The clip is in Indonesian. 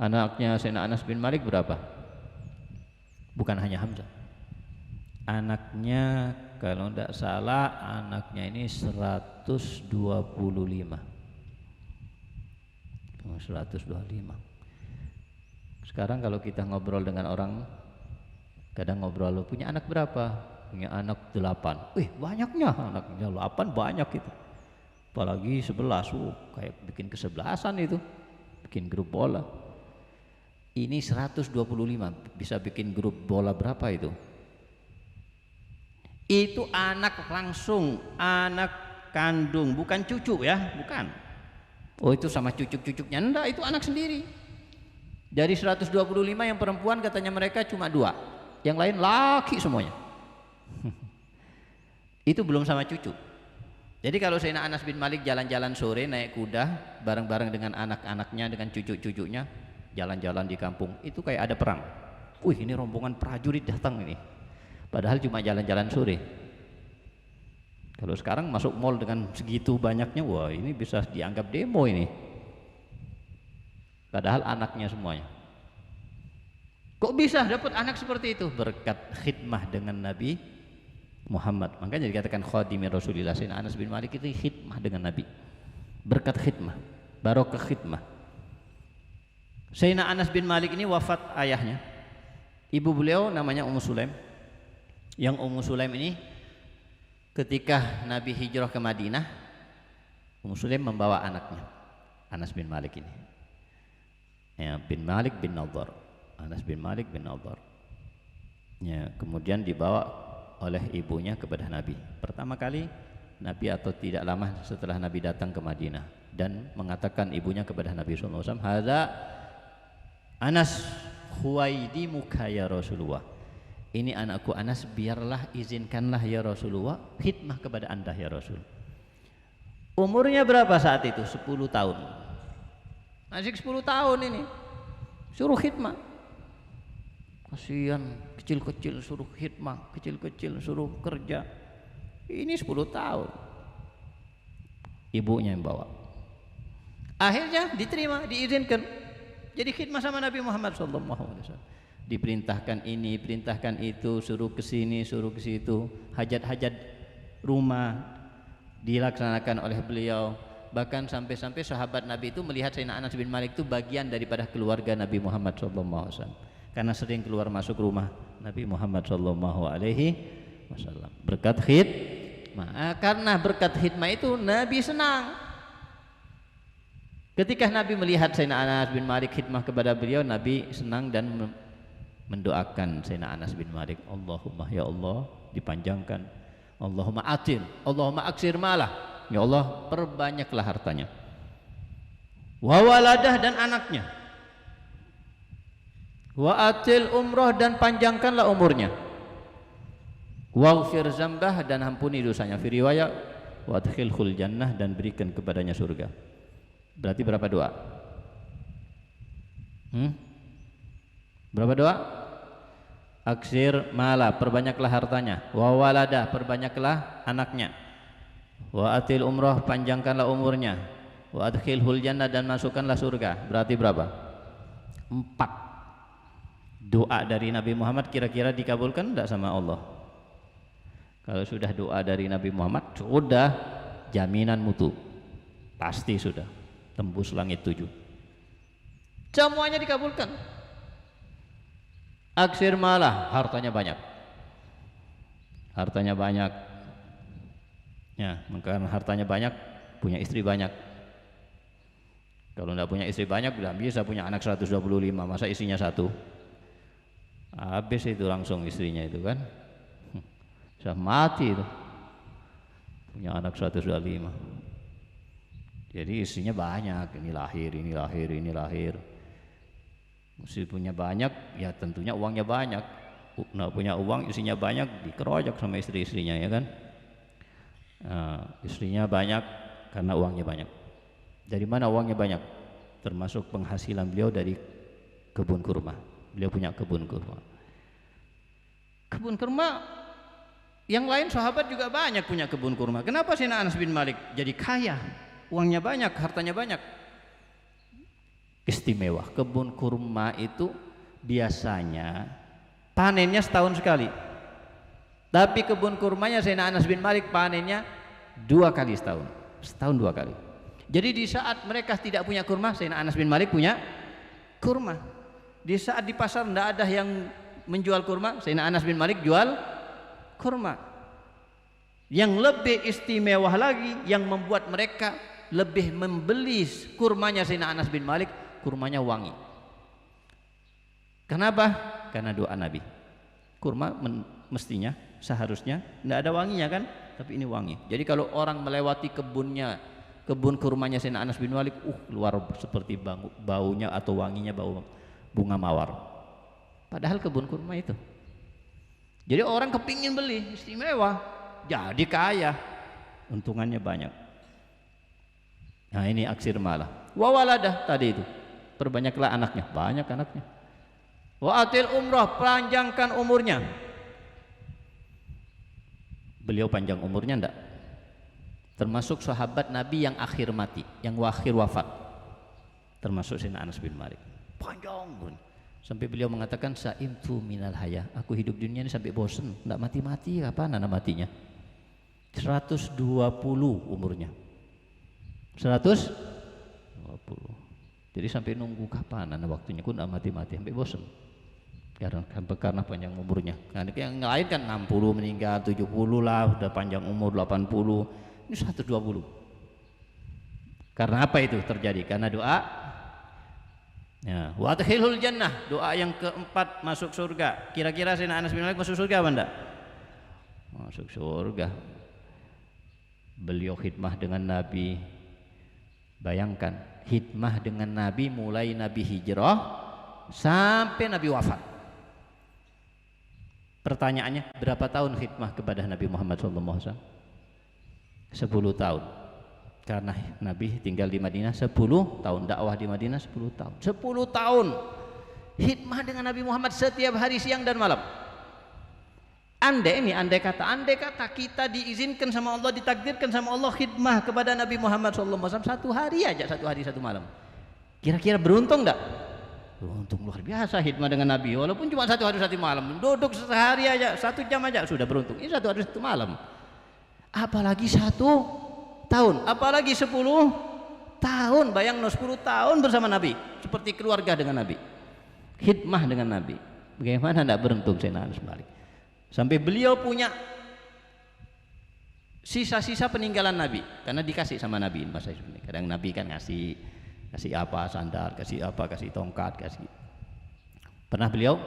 Anaknya Sayyidina Anas bin Malik berapa? Bukan hanya Hamzah. Anaknya kalau tidak salah anaknya ini 125. 125. Sekarang kalau kita ngobrol dengan orang, kadang ngobrol, lo punya anak berapa? Punya anak 8. Wih, banyaknya anaknya 8, banyak itu. Apalagi 11, kayak bikin kesebelasan itu, bikin grup bola. Ini 125, bisa bikin grup bola berapa itu? Itu anak langsung, anak kandung, bukan cucu ya, bukan. Oh itu sama cucuk-cucuknya, enggak, itu anak sendiri. Dari 125 yang perempuan katanya mereka cuma 2, yang lain laki semuanya. Itu belum sama cucu. Jadi kalau Sayyidina Anas bin Malik jalan-jalan sore naik kuda bareng-bareng dengan anak-anaknya, dengan cucu-cucunya, jalan-jalan di kampung, itu kayak ada perang. Wih, ini rombongan prajurit datang ini. Padahal cuma jalan-jalan sore. Kalau sekarang masuk mall dengan segitu banyaknya, wah ini bisa dianggap demo ini. Padahal anaknya semuanya. Kok bisa dapat anak seperti itu? Berkat khidmah dengan Nabi Muhammad. Makanya dikatakan khadimi Rasulillah. Sayyidina Anas bin Malik itu khidmah dengan Nabi. Berkat khidmah, barokah khidmah. Sayyidina Anas bin Malik ini wafat ayahnya. Ibu beliau namanya Ummu Sulaim. Yang Ummu Sulaim ini ketika Nabi hijrah ke Madinah, Ummu Sulaim membawa anaknya Anas bin Malik ini. Ya, bin Malik bin Nadhr. Anas bin Malik bin Nadhr. Ya, kemudian dibawa oleh ibunya kepada Nabi. Pertama kali Nabi atau tidak lama setelah Nabi datang ke Madinah dan mengatakan ibunya kepada Nabi sallallahu alaihi wasallam, "Hadza Anas khuwaidimuka ya Rasulullah." Ini anakku Anas, biarlah izinkanlah ya Rasulullah khidmah kepada Anda ya Rasul. Umurnya berapa saat itu? 10 tahun. Masih 10 tahun ini. Suruh khidmah. Kasihan, kecil-kecil suruh khidmah, kecil-kecil suruh kerja. Ini 10 tahun. Ibunya yang bawa. Akhirnya diterima, diizinkan. Jadi khidmah sama Nabi Muhammad SAW. Diperintahkan ini, perintahkan itu, suruh ke sini, suruh ke situ. Hajat-hajat rumah dilaksanakan oleh beliau. Bahkan sampai-sampai sahabat Nabi itu melihat Sayyidina Anas bin Malik itu bagian daripada keluarga Nabi Muhammad SAW. Karena sering keluar masuk rumah Nabi Muhammad SAW. Berkat khidmah. Karena berkat khidmah itu Nabi senang. Ketika Nabi melihat Sayyidina Anas bin Malik khidmah kepada beliau, Nabi senang dan mendoakan Sayyidina Anas bin Malik, Allahumma ya Allah dipanjangkan, Allahumma atil, Allahumma aksir malah, ya Allah perbanyaklah hartanya, wa waladah dan anaknya, wa atil umroh dan panjangkanlah umurnya, waghfir zambah dan ampuni dosanya, fi riwayat wa adkhilhul jannah dan berikan kepadanya surga. Berarti berapa doa? Berapa doa? Aksir mala, perbanyaklah hartanya, wa waladah, perbanyaklah anaknya, wa atil umroh, panjangkanlah umurnya, wa adkhilhul jannah dan masukkanlah surga. Berarti berapa? 4 doa dari Nabi Muhammad. Kira-kira dikabulkan tidak sama Allah? Kalau sudah doa dari Nabi Muhammad, sudah jaminan mutu, pasti sudah tembus langit 7, semuanya dikabulkan. Aksir malah, hartanya banyak, hartanya banyak ya, karena hartanya banyak, punya istri banyak. Kalau tidak punya istri banyak, udah bisa punya anak 125, masa istrinya 1? Habis itu langsung istrinya itu kan, bisa mati itu, punya anak 125. Jadi istrinya banyak, ini lahir, ini lahir, ini lahir. Mesti punya banyak, ya tentunya uangnya banyak. Nggak punya uang, istrinya banyak, dikeroyok sama istri-istrinya ya kan. Istrinya banyak karena uangnya banyak. Dari mana uangnya banyak? Termasuk penghasilan beliau dari kebun kurma. Beliau punya kebun kurma. Kebun kurma, yang lain sahabat juga banyak punya kebun kurma. Kenapa Sayyidina Anas bin Malik jadi kaya? Uangnya banyak, hartanya banyak. istimewa. Kebun kurma itu biasanya panennya setahun sekali, tapi kebun kurmanya Sayyidina Anas bin Malik panennya 2 kali setahun, setahun 2 kali. Jadi di saat mereka tidak punya kurma, Sayyidina Anas bin Malik punya kurma. Di saat di pasar tidak ada yang menjual kurma, Sayyidina Anas bin Malik jual kurma. Yang lebih istimewa lagi, yang membuat mereka lebih membeli kurmanya Sayyidina Anas bin Malik, kurmanya wangi. Kenapa? Karena doa Nabi. Kurma mestinya, seharusnya tidak ada wanginya kan, tapi ini wangi. Jadi kalau orang melewati kebun kurmanya Sayyidina Anas bin Malik, keluar seperti baunya atau wanginya bau bunga mawar. Padahal kebun kurma itu. Jadi orang kepingin beli, istimewa, jadi kaya, untungannya banyak. Nah ini aksir malah. Wa waladah tadi itu, perbanyaklah anaknya, banyak anaknya. Wa atil umrah, panjangkan umurnya. Beliau panjang umurnya enggak? Termasuk sahabat Nabi yang akhir mati, yang akhir wafat, termasuk Sayyidina Anas bin Malik. Panjang umurnya. Sampai beliau mengatakan sa'imtu minal haya, aku hidup dunia ini sampai bosen, enggak mati-mati, kapan anak matinya? 120 umurnya. 120. Jadi sampai nunggu kapan anak waktunya, aku enggak mati-mati, sampai bosen. Karena panjang umurnya. Nah, yang lain kan 60 meninggal, 70 lah, udah panjang umur 80. Ini 120. Karena apa itu terjadi? Karena doa. Ya, wa adkhilul jannah, doa yang keempat masuk surga. Kira-kira Sayyidina Anas bin Malik masuk surga apa enggak? Masuk surga. Beliau khidmah dengan Nabi. Bayangkan, khidmah dengan Nabi mulai Nabi hijrah sampai Nabi wafat. Pertanyaannya, berapa tahun khidmah kepada Nabi Muhammad SAW? 10 tahun. Karena Nabi tinggal di Madinah 10 tahun, dakwah di Madinah 10 tahun. 10 tahun khidmah dengan Nabi Muhammad setiap hari siang dan malam. Andai kata kita diizinkan sama Allah, ditakdirkan sama Allah khidmah kepada Nabi Muhammad SAW 1 hari aja, 1 hari 1 malam. Kira-kira beruntung enggak? Beruntung luar biasa khidmah dengan Nabi, walaupun cuma 1 hari 1 malam, duduk sehari aja, 1 jam aja sudah beruntung. Ini 1 hari 1 malam, apalagi 1 tahun, apalagi 10 tahun. Bayang 10 tahun bersama Nabi, seperti keluarga dengan Nabi, khidmah dengan Nabi. Bagaimana tidak beruntung Sayyidina Anas bin Malik? Sampai beliau punya sisa-sisa peninggalan Nabi, karena dikasih sama Nabi. Masa kadang Nabi kan kasih apa, sandal, kasih apa, kasih tongkat, kasih. Pernah beliau